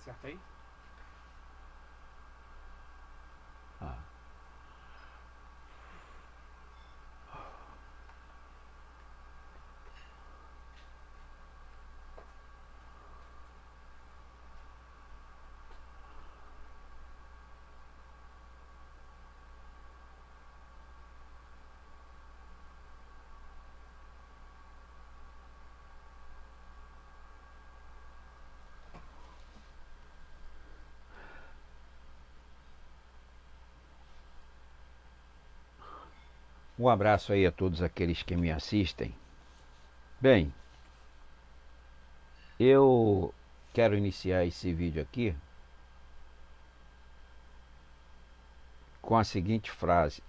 Certo aí? Ah. Um abraço aí a todos aqueles que me assistem. Bem, eu quero iniciar esse vídeo aqui com a seguinte frase: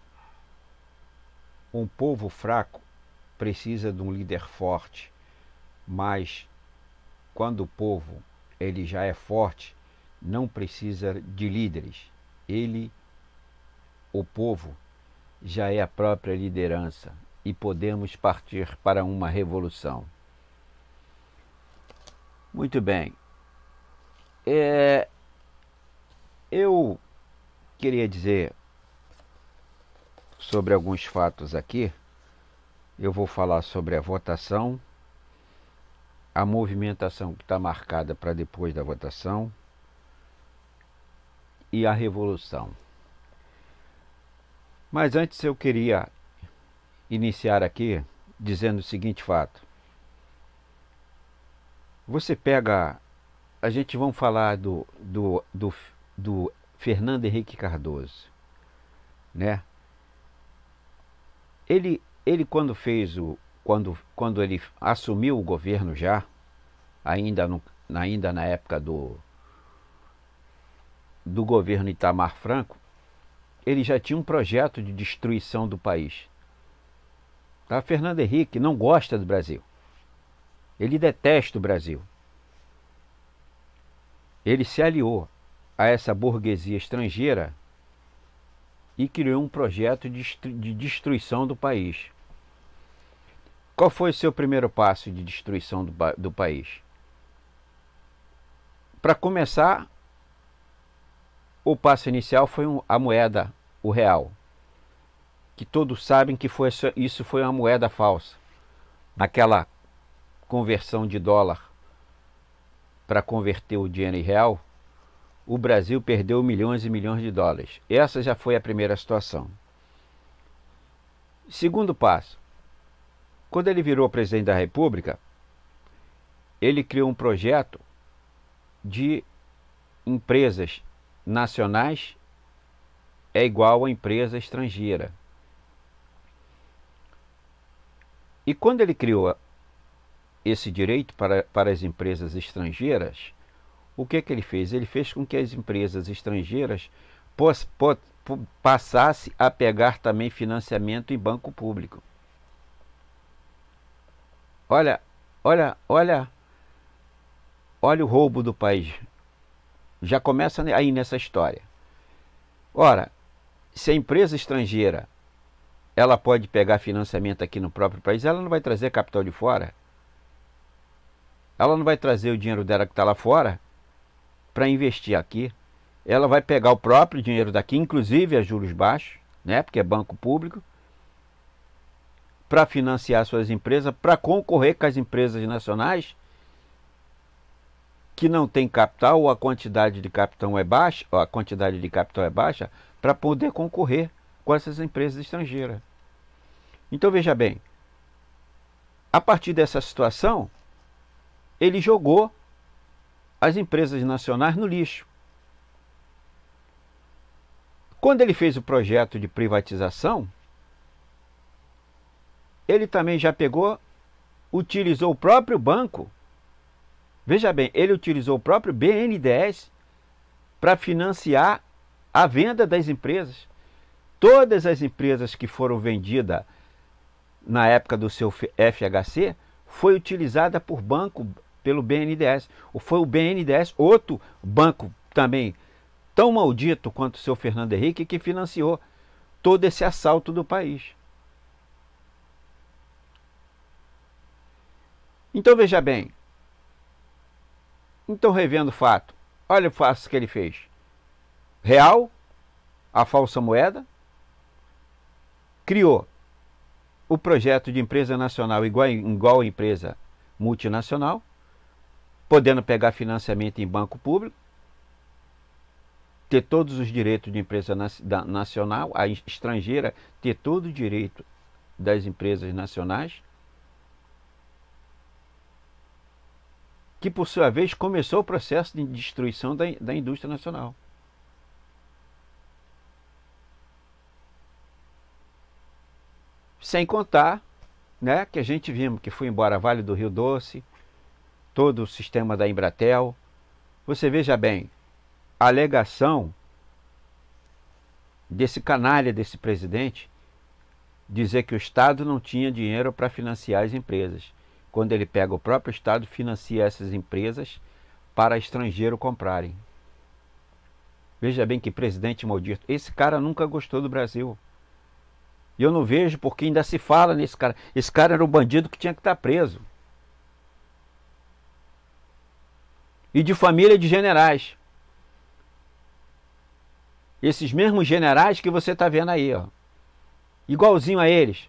um povo fraco precisa de um líder forte, mas quando o povo ele já é forte, não precisa de líderes. Ele, o povo, já é a própria liderança e podemos partir para uma revolução. Muito bem. Eu queria dizer sobre alguns fatos aqui. Eu vou falar sobre a votação, a movimentação que está marcada para depois da votação e a revolução. Mas antes eu queria iniciar aqui dizendo o seguinte fato. Você pega, a gente vamos falar do Fernando Henrique Cardoso, né? Ele quando ele assumiu o governo já, ainda na época do governo Itamar Franco, ele já tinha um projeto de destruição do país. Tá? Fernando Henrique não gosta do Brasil. Ele detesta o Brasil. Ele se aliou a essa burguesia estrangeira e criou um projeto de destruição do país. Qual foi o seu primeiro passo de destruição do país? Para começar, o passo inicial foi a moeda, o real. Que todos sabem que isso foi uma moeda falsa. Naquela conversão de dólar para converter o dinheiro em real, o Brasil perdeu milhões e milhões de dólares. Essa já foi a primeira situação. Segundo passo, quando ele virou presidente da República, ele criou um projeto de empresas nacionais é igual a empresa estrangeira. E quando ele criou esse direito para as empresas estrangeiras, o que ele fez? Ele fez com que as empresas estrangeiras passassem a pegar também financiamento em banco público. Olha, olha, olha, olha o roubo do país. Já começa aí nessa história. Ora, se a empresa estrangeira ela pode pegar financiamento aqui no próprio país, ela não vai trazer capital de fora. Ela não vai trazer o dinheiro dela que está lá fora para investir aqui. Ela vai pegar o próprio dinheiro daqui, inclusive a juros baixos, né, porque é banco público, para financiar suas empresas, para concorrer com as empresas nacionais que não têm capital ou a quantidade de capital é baixa, ou a quantidade de capital é baixa, para poder concorrer com essas empresas estrangeiras. Então veja bem, a partir dessa situação, ele jogou as empresas nacionais no lixo. Quando ele fez o projeto de privatização, ele também já pegou, utilizou o próprio banco. Veja bem, ele utilizou o próprio BNDES para financiar a venda das empresas. Todas as empresas que foram vendidas na época do seu FHC foi utilizada por banco, pelo BNDES. Foi o BNDES, outro banco também tão maldito quanto o seu Fernando Henrique, que financiou todo esse assalto do país. Então veja bem, então revendo o fato, Olha o fato que ele fez. Real, a falsa moeda, criou o projeto de empresa nacional igual a empresa multinacional, podendo pegar financiamento em banco público, ter todos os direitos de empresa nacional, a estrangeira ter todo o direito das empresas nacionais, que por sua vez começou o processo de destruição da indústria nacional. Sem contar, né, que a gente vimos que foi embora Vale do Rio Doce, todo o sistema da Embratel. Você veja bem, a alegação desse canalha, desse presidente, dizer que o Estado não tinha dinheiro para financiar as empresas. Quando ele pega o próprio Estado, financia essas empresas para estrangeiro comprarem. Veja bem que presidente maldito. Esse cara nunca gostou do Brasil. E eu não vejo porque ainda se fala nesse cara. Esse cara era um bandido que tinha que estar preso. E de família de generais. Esses mesmos generais que você está vendo aí, ó. Igualzinho a eles.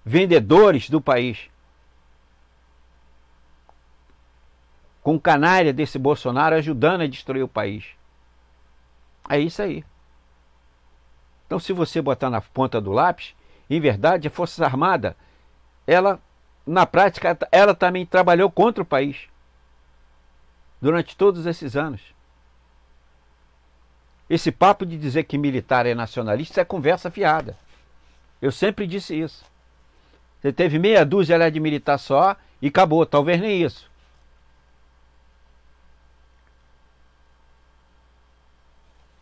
Vendedores do país. Com canalha desse Bolsonaro ajudando a destruir o país. É isso aí. Então, se você botar na ponta do lápis, em verdade, a Força Armada, ela, na prática, ela também trabalhou contra o país. Durante todos esses anos. Esse papo de dizer que militar é nacionalista é conversa fiada. Eu sempre disse isso. Você teve meia dúzia lá de militar só e acabou, talvez nem isso.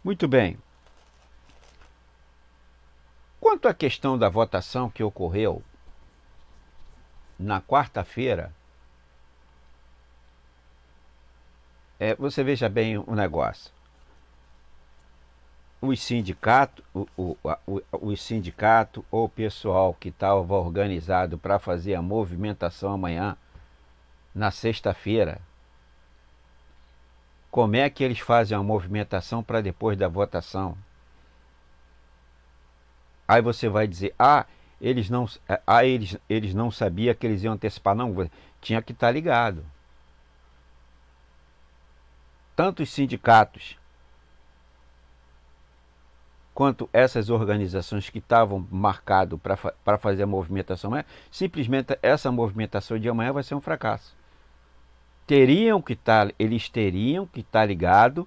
Muito bem. Quanto à questão da votação que ocorreu na quarta-feira, você veja bem o negócio. Os sindicatos, ou o pessoal que estava organizado para fazer a movimentação amanhã, na sexta-feira, como é que eles fazem a movimentação para depois da votação? Aí você vai dizer, eles não sabiam que eles iam antecipar. Não, tinha que estar ligado. Tanto os sindicatos quanto essas organizações que estavam marcadas para fazer a movimentação, simplesmente essa movimentação de amanhã vai ser um fracasso. Eles teriam que estar ligados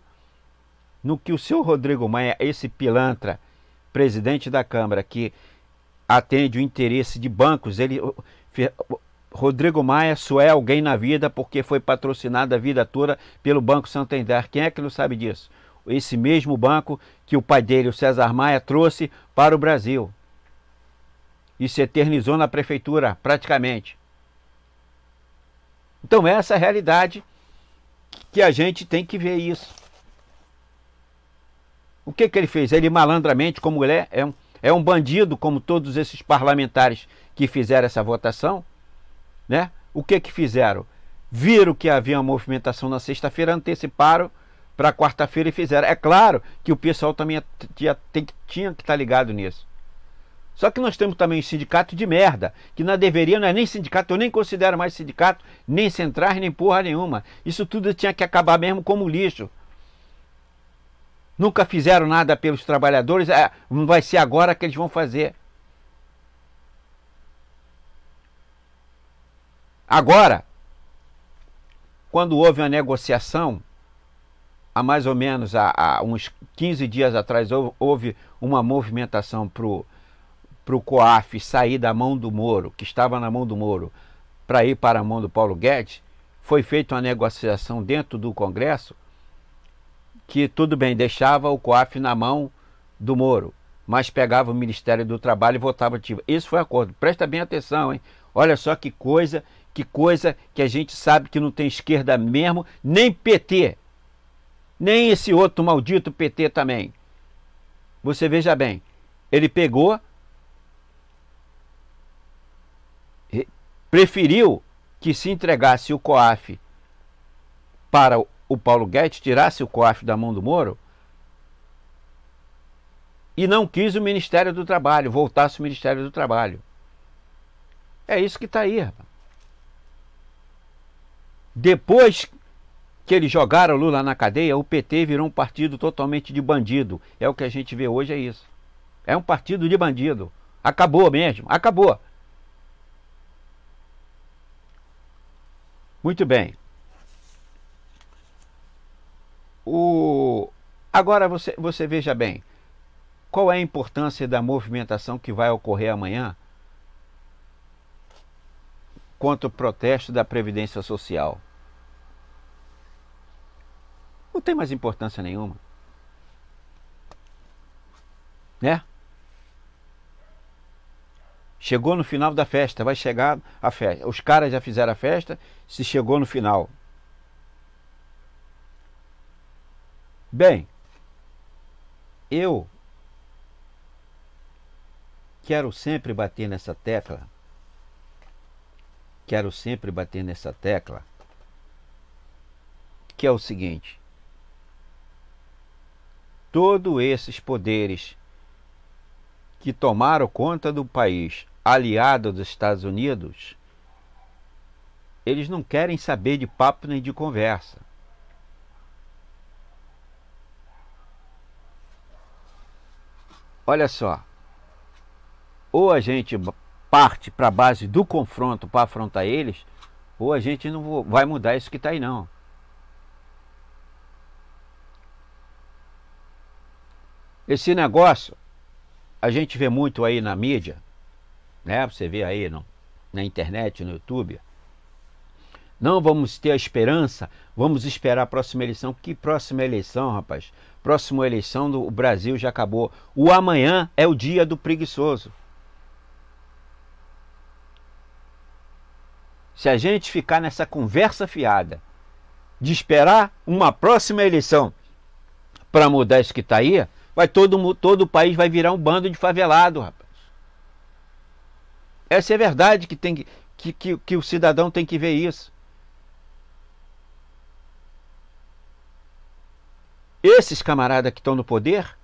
no que o seu Rodrigo Maia, esse pilantra, presidente da Câmara, que atende o interesse de bancos, Rodrigo Maia só é alguém na vida porque foi patrocinado a vida toda pelo Banco Santander. Quem é que não sabe disso? Esse mesmo banco que o pai dele, o César Maia, trouxe para o Brasil. E se eternizou na prefeitura, praticamente. Então essa é a realidade que a gente tem que ver isso. O que ele fez? Ele malandramente, como ele é um bandido, como todos esses parlamentares que fizeram essa votação, né? O que fizeram? Viram que havia uma movimentação na sexta-feira, anteciparam para quarta-feira e fizeram. É claro que o pessoal também tinha que estar ligado nisso. Só que nós temos também um sindicato de merda, que não deveria, não é nem sindicato, eu nem considero mais sindicato, nem centrais, nem porra nenhuma. Isso tudo tinha que acabar mesmo como lixo. Nunca fizeram nada pelos trabalhadores, não vai ser agora que eles vão fazer. Agora, quando houve uma negociação, há mais ou menos há uns 15 dias atrás, houve uma movimentação para o COAF sair da mão do Moro, que estava na mão do Moro, para ir para a mão do Paulo Guedes. Foi feita uma negociação dentro do Congresso, que tudo bem, deixava o COAF na mão do Moro, mas pegava o Ministério do Trabalho e votava ativo. Isso foi acordo. Presta bem atenção, hein? Olha só que coisa que a gente sabe que não tem esquerda mesmo, nem PT, nem esse outro maldito PT também. Você veja bem, ele pegou, preferiu que se entregasse o COAF para o Paulo Guedes tirasse o COAF da mão do Moro e não quis o Ministério do Trabalho, voltasse o Ministério do Trabalho. É isso que está aí, rapaz. Depois que eles jogaram o Lula na cadeia, o PT virou um partido totalmente de bandido. É o que a gente vê hoje, é isso. É um partido de bandido. Acabou mesmo, acabou. Muito bem. Agora você veja bem, qual é a importância da movimentação que vai ocorrer amanhã contra o protesto da Previdência Social? Não tem mais importância nenhuma. Né? Chegou no final da festa, vai chegar a festa. Os caras já fizeram a festa, se chegou no final. Bem, eu quero sempre bater nessa tecla. Que é o seguinte: todos esses poderes que tomaram conta do país, aliado dos Estados Unidos, eles não querem saber de papo nem de conversa. Olha só, ou a gente parte para a base do confronto para afrontar eles, ou a gente não vai mudar isso que está aí não. Esse negócio a gente vê muito aí na mídia, né? Você vê aí na internet, no YouTube. Não vamos ter a esperança, vamos esperar a próxima eleição. Que próxima eleição, rapaz? Próxima eleição do Brasil já acabou. O amanhã é o dia do preguiçoso. Se a gente ficar nessa conversa fiada de esperar uma próxima eleição para mudar isso que está aí, todo o país vai virar um bando de favelado, rapaz. Essa é a verdade que o cidadão tem que ver isso. Esses camaradas que estão no poder,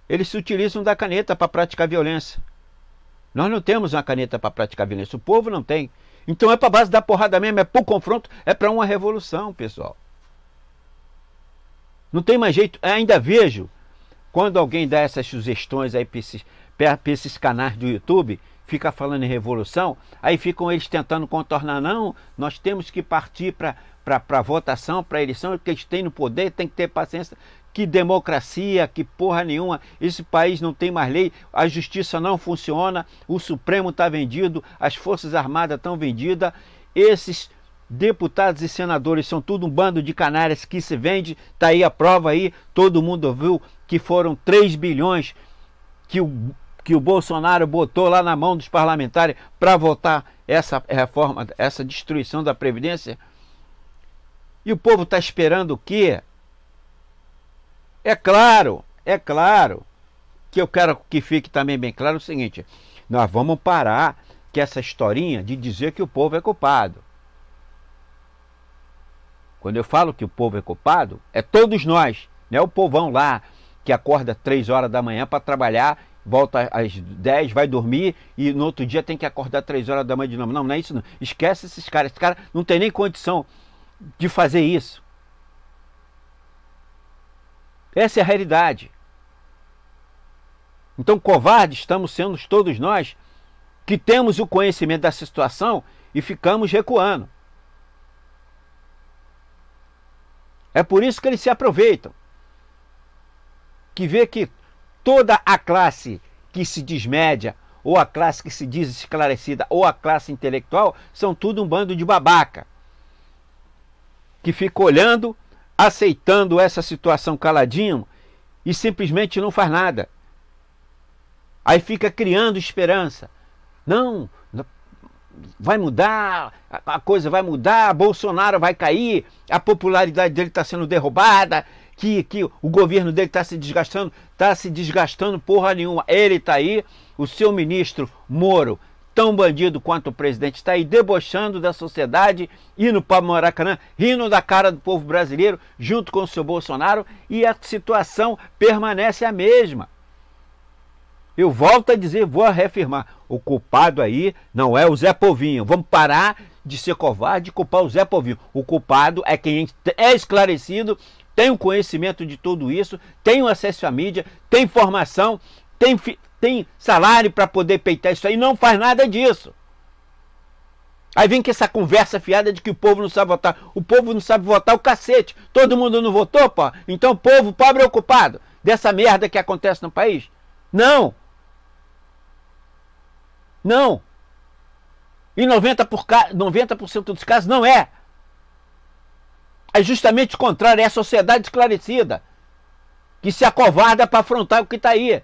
eles se utilizam da caneta para praticar violência. Nós não temos uma caneta para praticar violência, o povo não tem. Então é para base da porrada mesmo, é para o confronto, é para uma revolução, pessoal. Não tem mais jeito. Eu ainda vejo, quando alguém dá essas sugestões aí para esses canais do YouTube, fica falando em revolução, aí ficam eles tentando contornar. Não, nós temos que partir para a votação, para a eleição, que eles têm no poder, tem que ter paciência. Que democracia, que porra nenhuma, esse país não tem mais lei, a justiça não funciona, o Supremo está vendido, as Forças Armadas estão vendidas, esses deputados e senadores são tudo um bando de canárias que se vende, está aí a prova aí, todo mundo viu que foram 3 bilhões que o Bolsonaro botou lá na mão dos parlamentares para votar essa reforma, essa destruição da Previdência. E o povo está esperando o quê? É claro que eu quero que fique também bem claro o seguinte: nós vamos parar com essa historinha de dizer que o povo é culpado. Quando eu falo que o povo é culpado, é todos nós, não é o povão lá que acorda 3 horas da manhã para trabalhar, volta às 10, vai dormir e no outro dia tem que acordar 3 horas da manhã de novo. Não, não é isso não. Esquece esses caras não tem nem condição de fazer isso. Essa é a realidade. Então, covardes estamos sendo todos nós que temos o conhecimento da situação e ficamos recuando. É por isso que eles se aproveitam. Que vê que toda a classe que se diz média, ou a classe que se diz esclarecida, ou a classe intelectual, são tudo um bando de babaca. Que fica olhando, aceitando essa situação caladinho e simplesmente não faz nada. Aí fica criando esperança. Não, vai mudar, a coisa vai mudar, Bolsonaro vai cair, a popularidade dele está sendo derrubada, que o governo dele está se desgastando porra nenhuma. Ele está aí, o seu ministro Moro tão bandido quanto o presidente, está aí debochando da sociedade, indo para Maracanã, rindo da cara do povo brasileiro, junto com o seu Bolsonaro, e a situação permanece a mesma. Eu volto a dizer, vou reafirmar, o culpado aí não é o Zé Povinho. Vamos parar de ser covarde e culpar o Zé Povinho. O culpado é quem é esclarecido, tem o conhecimento de tudo isso, tem o acesso à mídia, tem formação, tem salário para poder peitar isso aí, não faz nada disso. Aí vem com essa conversa fiada de que o povo não sabe votar. O povo não sabe votar o cacete. Todo mundo não votou, pô? Então o povo pobre é o culpado dessa merda que acontece no país? Não! Não! Em 90% dos casos não é. É justamente o contrário, é a sociedade esclarecida que se acovarda para afrontar o que está aí.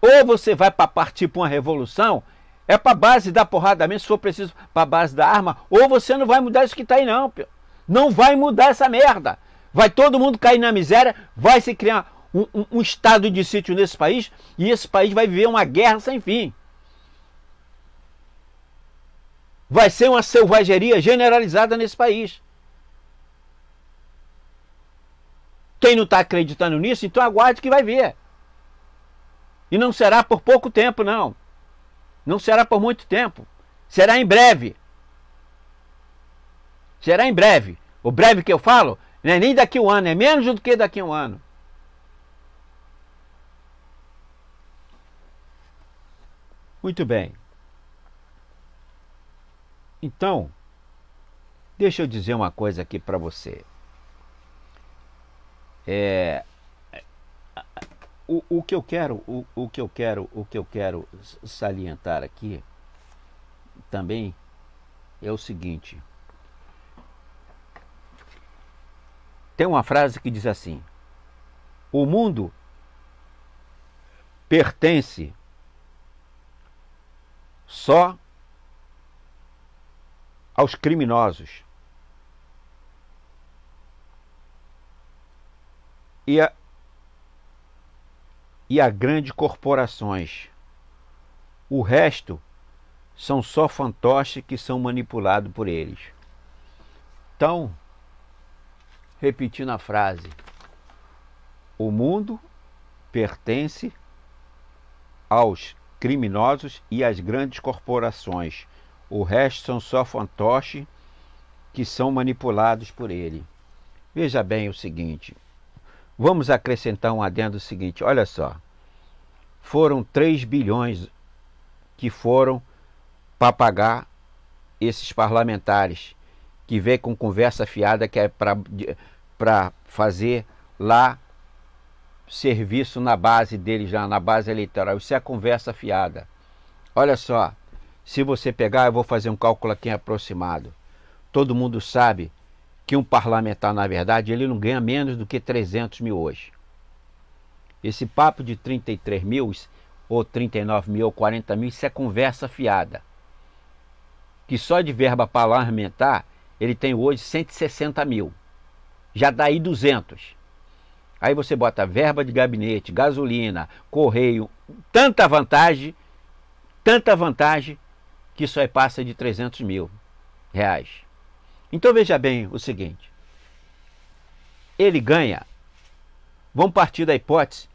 Ou você vai para partir para uma revolução, é para a base da porrada mesmo, se for preciso para a base da arma, ou você não vai mudar isso que está aí não, pô. Não vai mudar essa merda. Vai todo mundo cair na miséria, vai se criar um estado de sítio nesse país, e esse país vai viver uma guerra sem fim. Vai ser uma selvageria generalizada nesse país. Quem não está acreditando nisso, então aguarde que vai ver. E não será por pouco tempo, não. Não será por muito tempo. Será em breve. Será em breve. O breve que eu falo não é nem daqui a um ano, é menos do que daqui a um ano. Muito bem. Então, deixa eu dizer uma coisa aqui para você. O que eu quero salientar aqui também é o seguinte. Tem uma frase que diz assim: o mundo pertence só aos criminosos e a grandes corporações. O resto são só fantoches que são manipulados por eles. Então, repetindo a frase, o mundo pertence aos criminosos e às grandes corporações. O resto são só fantoches que são manipulados por ele. Veja bem o seguinte, vamos acrescentar um adendo seguinte, olha só. Foram 3 bilhões que foram para pagar esses parlamentares que vem com conversa fiada que é para fazer lá serviço na base deles, já na base eleitoral. Isso é conversa fiada. Olha só, se você pegar, eu vou fazer um cálculo aqui aproximado. Todo mundo sabe que um parlamentar, na verdade, ele não ganha menos do que 300 mil hoje. Esse papo de 33 mil, ou 39 mil, ou 40 mil, isso é conversa fiada. Que só de verba parlamentar, ele tem hoje 160 mil. Já dá aí 200. Aí você bota verba de gabinete, gasolina, correio, tanta vantagem, que isso aí passa de 300 mil reais. Então veja bem o seguinte, ele ganha, vamos partir da hipótese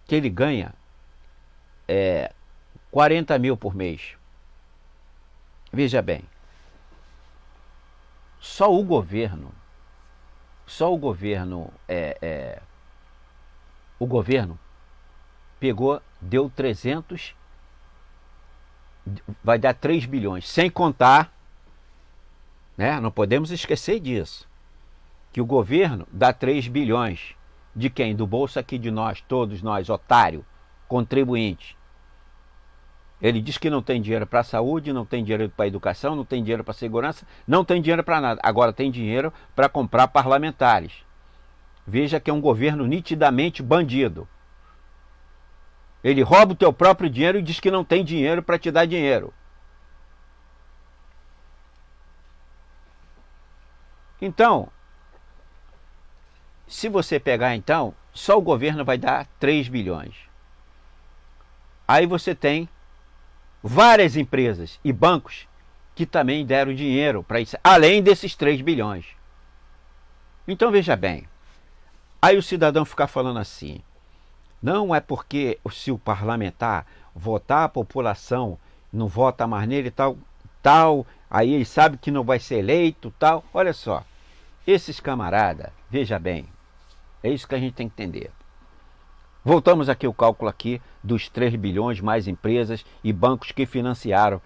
que ele ganha 40 mil por mês. Veja bem, só o governo pegou, deu 300, vai dar 3 bilhões, sem contar, né? Não podemos esquecer disso, que o governo dá 3 bilhões, de quem? Do bolso aqui de nós, todos nós, otário, contribuinte. Ele diz que não tem dinheiro para a saúde, não tem dinheiro para a educação, não tem dinheiro para a segurança, não tem dinheiro para nada. Agora tem dinheiro para comprar parlamentares. Veja que é um governo nitidamente bandido. Ele rouba o teu próprio dinheiro e diz que não tem dinheiro para te dar dinheiro. Então, se você pegar então, só o governo vai dar 3 bilhões. Aí você tem várias empresas e bancos que também deram dinheiro para isso, além desses 3 bilhões. Então veja bem, aí o cidadão ficar falando assim, não é porque se o parlamentar votar, a população não vota mais nele, tal, aí ele sabe que não vai ser eleito, tal. Olha só, esses camaradas, veja bem, é isso que a gente tem que entender. Voltamos aqui o cálculo aqui dos 3 bilhões mais empresas e bancos que financiaram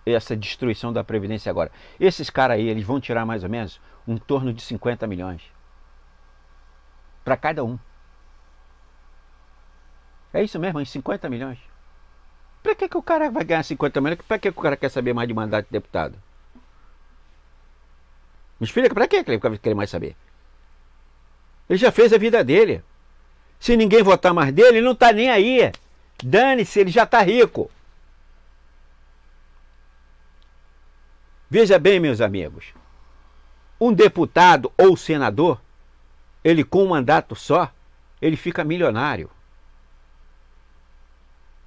essa destruição da Previdência agora. Esses caras aí, eles vão tirar mais ou menos em torno de 50 milhões. Para cada um. É isso mesmo, em 50 milhões. Para que o cara vai ganhar 50 milhões? Para que o cara quer saber mais de mandato de deputado? Me explica, para que ele quer mais saber? Ele já fez a vida dele. Se ninguém votar mais dele, ele não está nem aí. Dane-se, ele já está rico. Veja bem, meus amigos. Um deputado ou senador, ele com um mandato só, ele fica milionário.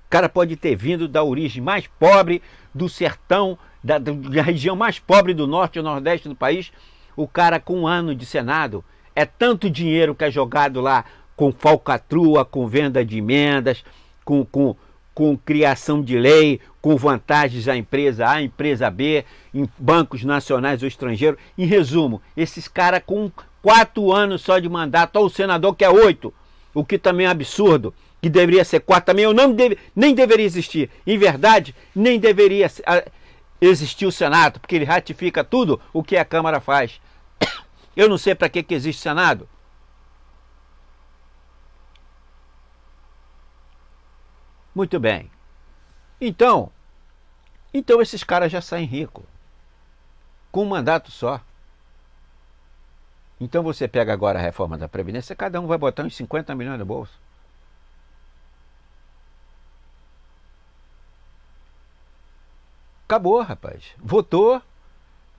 O cara pode ter vindo da origem mais pobre do sertão, da região mais pobre do norte e nordeste do país. O cara com 1 ano de Senado, é tanto dinheiro que é jogado lá com falcatrua, com venda de emendas, com criação de lei, com vantagens à empresa A, à empresa B, em bancos nacionais ou estrangeiros. Em resumo, esses caras com 4 anos só de mandato, ou o senador que é 8, o que também é absurdo, que deveria ser 4 também, nem deveria existir. Em verdade, nem deveria existir o Senado, porque ele ratifica tudo o que a Câmara faz. Eu não sei para que existe Senado. Muito bem. Então esses caras já saem ricos. Com um mandato só. Então você pega agora a reforma da Previdência, cada um vai botar uns 50 milhões no bolso. Acabou, rapaz. Votou.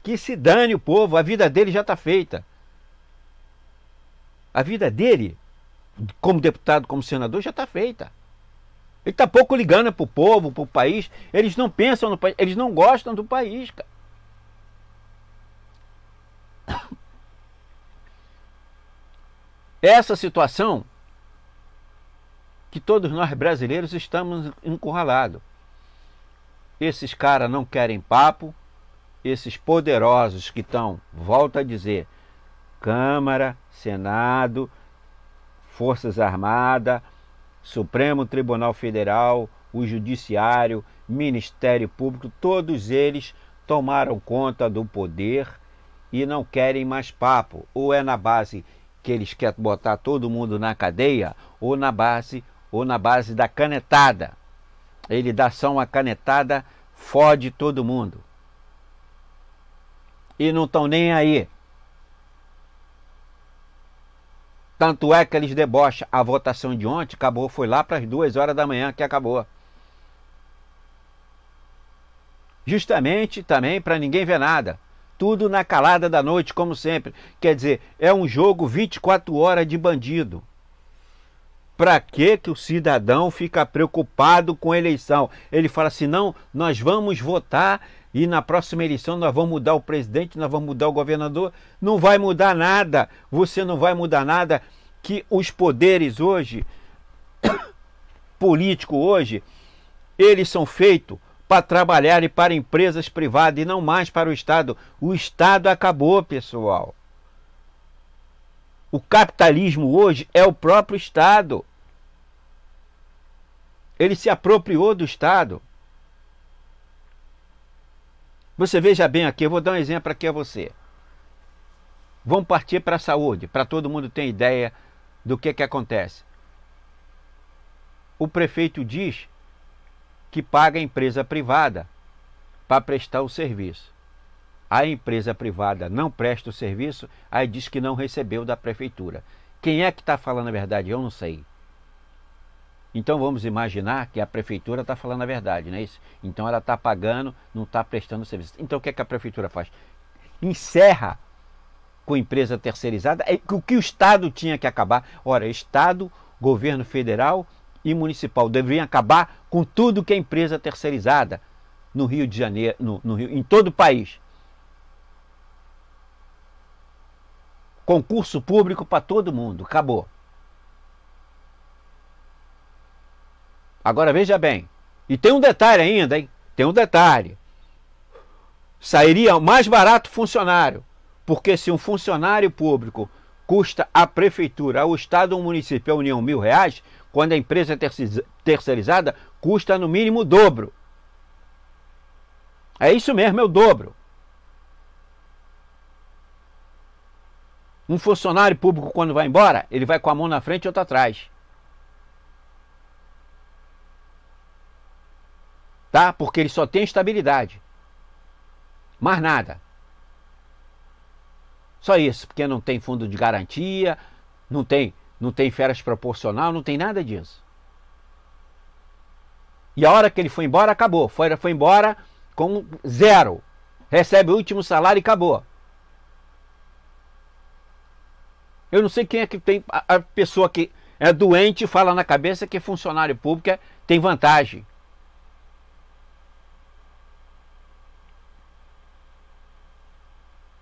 Que se dane o povo. A vida dele já está feita. A vida dele, como deputado, como senador, já está feita. Ele está pouco ligando para o povo, para o país. Eles não pensam no país. Eles não gostam do país, cara. Essa situação que todos nós brasileiros estamos encurralados. Esses caras não querem papo. Esses poderosos que estão, volto a dizer, Câmara, Senado, Forças Armadas, Supremo Tribunal Federal, o Judiciário, Ministério Público, todos eles tomaram conta do poder e não querem mais papo. Ou é na base que eles querem botar todo mundo na cadeia, ou na base da canetada. Ele dá só uma canetada, fode todo mundo. E não estão nem aí. Tanto é que eles debocham. A votação de ontem acabou, foi lá para as 2 horas da manhã que acabou. Justamente também para ninguém ver nada. Tudo na calada da noite, como sempre. Quer dizer, é um jogo 24 horas de bandido. Para que o cidadão fica preocupado com a eleição? Ele fala assim, não, nós vamos votar e na próxima eleição nós vamos mudar o presidente, nós vamos mudar o governador. Não vai mudar nada, você não vai mudar nada, que os poderes hoje, político hoje, eles são feitos para trabalharem para empresas privadas e não mais para o Estado. O Estado acabou, pessoal. O capitalismo hoje é o próprio Estado. Ele se apropriou do Estado. Você veja bem aqui, eu vou dar um exemplo aqui a você. Vamos partir para a saúde, para todo mundo ter ideia do que acontece. O prefeito diz que paga a empresa privada para prestar o serviço. A empresa privada não presta o serviço, aí diz que não recebeu da prefeitura. Quem é que está falando a verdade? Eu não sei. Então vamos imaginar que a prefeitura está falando a verdade, não é isso? Então ela está pagando, não está prestando serviço. Então o que a prefeitura faz? Encerra com empresa terceirizada, o que o Estado tinha que acabar. Ora, Estado, governo federal e municipal deveriam acabar com tudo que é empresa terceirizada no Rio de Janeiro, no Rio, em todo o país. Concurso público para todo mundo, acabou. Agora veja bem, e tem um detalhe ainda, hein? Tem um detalhe. Sairia mais barato funcionário, porque se um funcionário público custa à prefeitura, ao estado ou ao município, a União, R$1.000, quando a empresa é terceirizada, custa no mínimo o dobro. É isso mesmo, é o dobro. Um funcionário público, quando vai embora, ele vai com a mão na frente e outra atrás. Tá? Porque ele só tem estabilidade. Mais nada. Só isso, porque não tem fundo de garantia, não tem férias proporcional, não tem nada disso. E a hora que ele foi embora, acabou. Foi embora com zero. Recebe o último salário e acabou. Eu não sei quem é que tem a pessoa que é doente e fala na cabeça que funcionário público tem vantagem.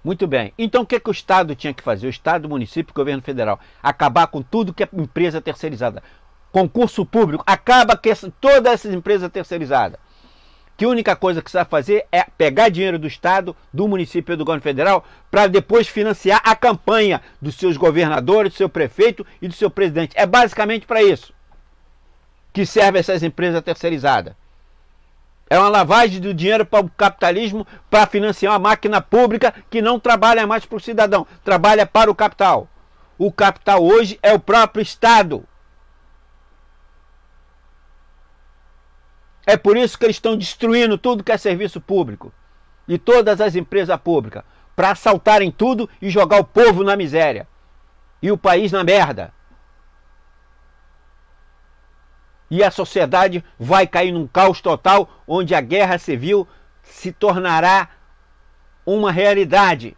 Muito bem. Então o que o Estado tinha que fazer? O Estado, o município, o governo federal. Acabar com tudo que é empresa terceirizada. Concurso público. Acaba com todas essas empresas terceirizadas. Que a única coisa que você vai fazer é pegar dinheiro do Estado, do município e do governo federal para depois financiar a campanha dos seus governadores, do seu prefeito e do seu presidente. É basicamente para isso que servem essas empresas terceirizadas. É uma lavagem do dinheiro para o capitalismo para financiar uma máquina pública que não trabalha mais para o cidadão, trabalha para o capital. O capital hoje é o próprio Estado. É por isso que eles estão destruindo tudo que é serviço público e todas as empresas públicas, para assaltarem tudo e jogar o povo na miséria e o país na merda. E a sociedade vai cair num caos total, onde a guerra civil se tornará uma realidade.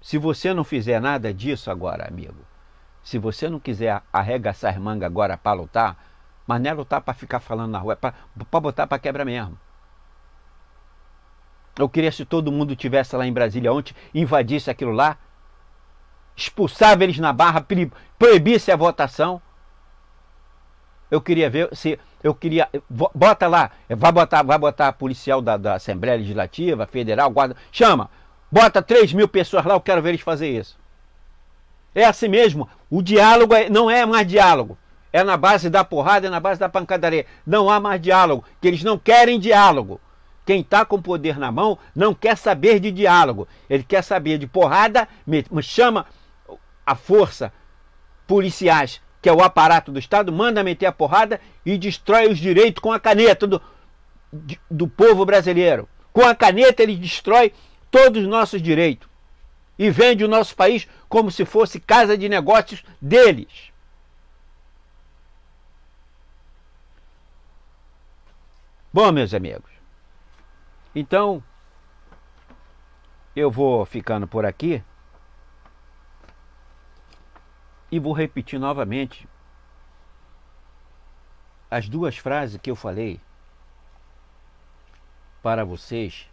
Se você não fizer nada disso agora, amigo, se você não quiser arregaçar as mangas agora para lutar, mas não é lutar para ficar falando na rua, é para botar para quebra mesmo. Eu queria, se todo mundo tivesse lá em Brasília ontem, invadisse aquilo lá, expulsava eles na barra, proibisse a votação. Eu queria ver se... Bota lá, vai botar policial da Assembleia Legislativa, Federal, guarda... Chama, bota 3.000 pessoas lá, eu quero ver eles fazer isso. É assim mesmo, o diálogo não é mais diálogo. É na base da porrada, é na base da pancadaria. Não há mais diálogo, que eles não querem diálogo. Quem está com o poder na mão não quer saber de diálogo. Ele quer saber de porrada, chama a força policiais, que é o aparato do Estado, manda meter a porrada e destrói os direitos com a caneta do povo brasileiro. Com a caneta ele destrói todos os nossos direitos. E vende o nosso país como se fosse casa de negócios deles. Bom, meus amigos, então eu vou ficando por aqui e vou repetir novamente as duas frases que eu falei para vocês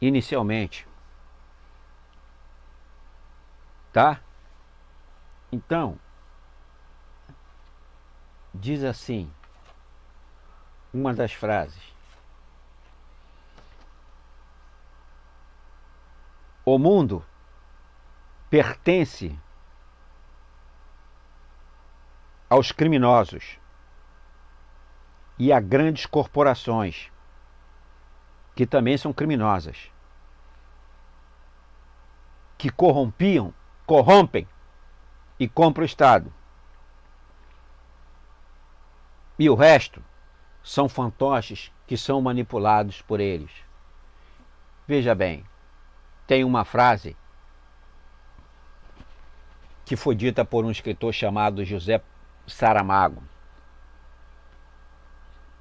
inicialmente, tá? Então, diz assim, uma das frases: o mundo pertence aos criminosos e a grandes corporações, que também são criminosas, que corrompem e compram o Estado. E o resto são fantoches que são manipulados por eles. Veja bem, tem uma frase que foi dita por um escritor chamado José Saramago.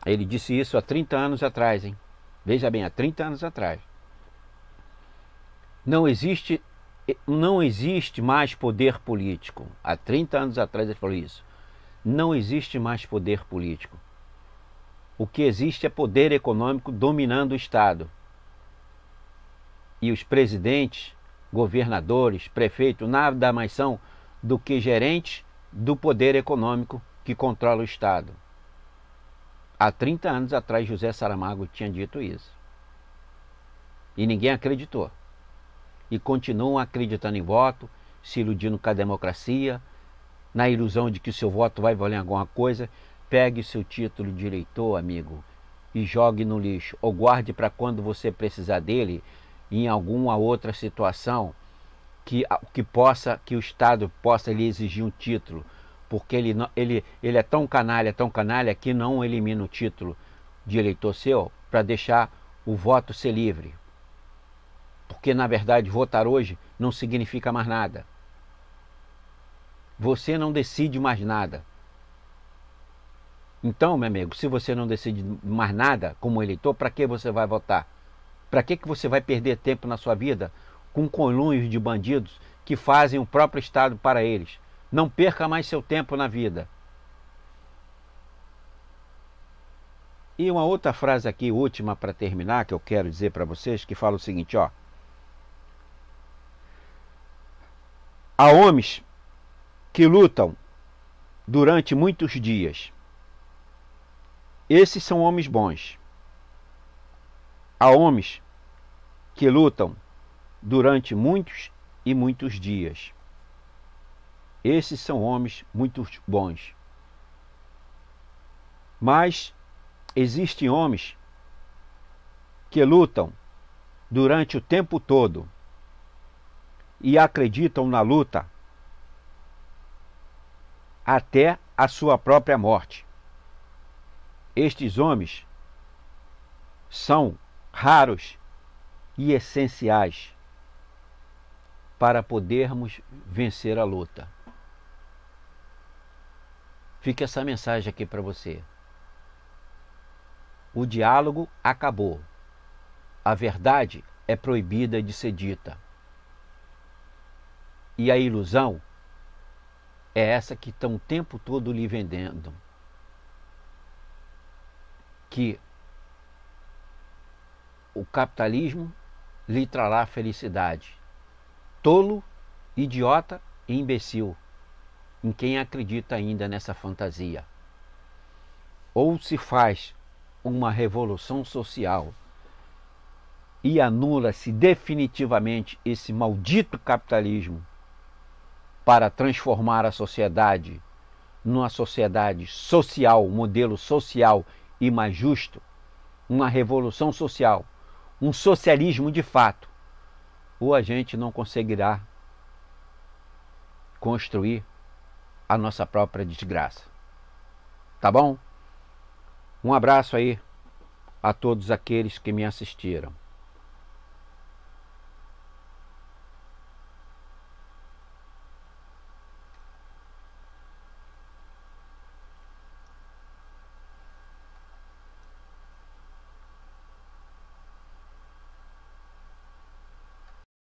Ele disse isso há 30 anos atrás, hein? Veja bem, há 30 anos atrás. não existe mais poder político. Há 30 anos atrás ele falou isso. Não existe mais poder político. O que existe é poder econômico dominando o Estado. E os presidentes, governadores, prefeitos, nada mais são do que gerentes do poder econômico que controla o Estado. Há 30 anos atrás José Saramago tinha dito isso. E ninguém acreditou. E continuam acreditando em voto, se iludindo com a democracia, na ilusão de que o seu voto vai valer alguma coisa. Pegue o seu título de eleitor, amigo, e jogue no lixo, ou guarde para quando você precisar dele, em alguma outra situação, que o Estado possa lhe exigir um título, porque ele é tão canalha, que não elimina o título de eleitor seu para deixar o voto ser livre. Porque, na verdade, votar hoje não significa mais nada. Você não decide mais nada. Então, meu amigo, se você não decide mais nada como eleitor, para que você vai votar? Para que você vai perder tempo na sua vida com conluios de bandidos que fazem o próprio Estado para eles? Não perca mais seu tempo na vida. E uma outra frase aqui, última para terminar, que eu quero dizer para vocês, que fala o seguinte, ó. Há homens que lutam durante muitos dias. Esses são homens bons. Há homens que lutam durante muitos e muitos dias. Esses são homens muito bons. Mas existem homens que lutam durante o tempo todo e acreditam na luta até a sua própria morte. Estes homens são raros e essenciais para podermos vencer a luta. Fica essa mensagem aqui para você. O diálogo acabou. A verdade é proibida de ser dita. E a ilusão é essa que estão o tempo todo lhe vendendo. Que o capitalismo lhe trará felicidade. Tolo, idiota e imbecil em quem acredita ainda nessa fantasia. Ou se faz uma revolução social e anula-se definitivamente esse maldito capitalismo para transformar a sociedade numa sociedade social, modelo social e mais justo, uma revolução social, um socialismo de fato, ou a gente não conseguirá construir a nossa própria desgraça. Tá bom? Um abraço aí a todos aqueles que me assistiram.